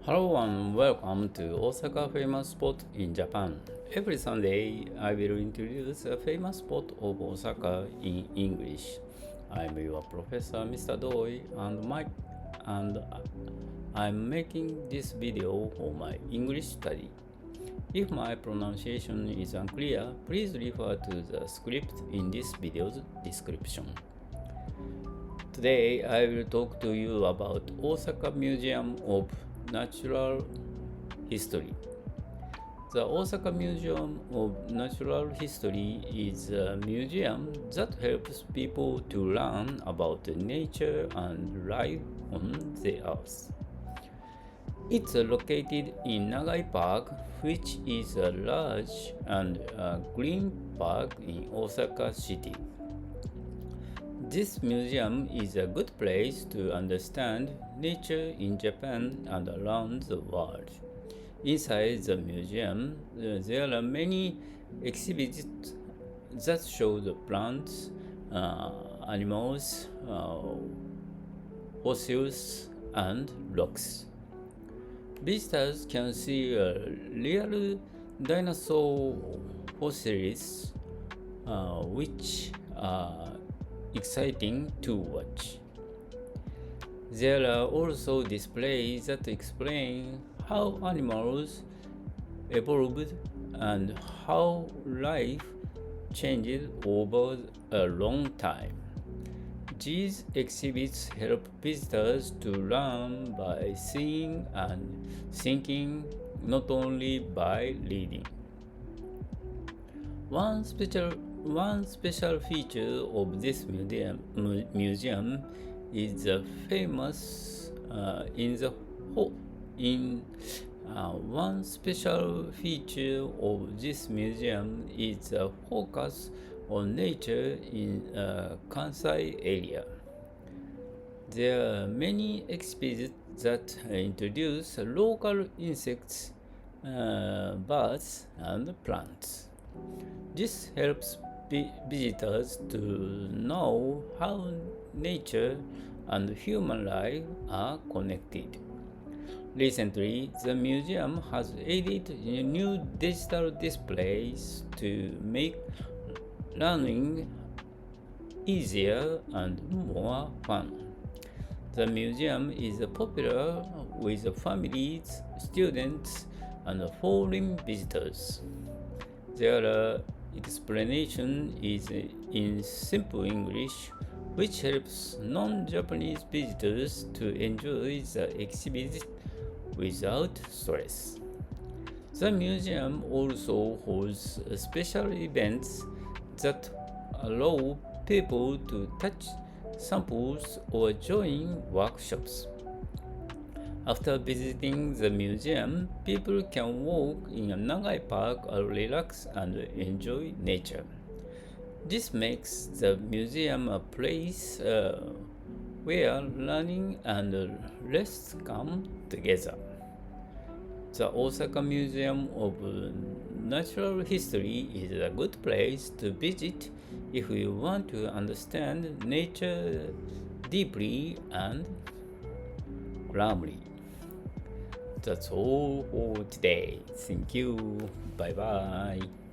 Hello and welcome to Osaka famous spot in Japan. Every Sunday I will introduce a famous spot of Osaka in English. I'm your professor Mr. Doi and I'm making this video for my English study. If my pronunciation is unclear, please refer to the script in this video's description. Today I will talk to you about Osaka Museum of Natural History. The Osaka Museum of Natural History is a museum that helps people to learn about nature and life on the earth. It's located in Nagai Park, which is a large and green park in Osaka City. This museum is a good place to understand nature in Japan and around the world. Inside the museum, there are many exhibits that show the plants, animals, fossils, and rocks. Visitors can see real dinosaur fossils, which are exciting to watch. There are also displays that explain how animals evolved and how life changed over a long time. These exhibits help visitors to learn by seeing and thinking, not only by reading. One special feature of this museum is the famous one special feature of this museum is the focus on nature in Kansai area. There are many exhibits that introduce local insects, birds, and plants. This helps visitors to know how nature and human life are connected. Recently, the museum has added new digital displays to make learning easier and more fun. The museum is popular with families, students, and foreign visitors. Their explanation is in simple English, which helps non-Japanese visitors to enjoy the exhibit without stress. The museum also holds special events that allow people to touch samples or join workshops. After visiting the museum, people can walk in a Nagai Park or relax and enjoy nature. This makes the museum a place where learning and rest come together. The Osaka Museum of Natural History is a good place to visit if you want to understand nature deeply and calmly. That's all for today. Thank you. Bye bye.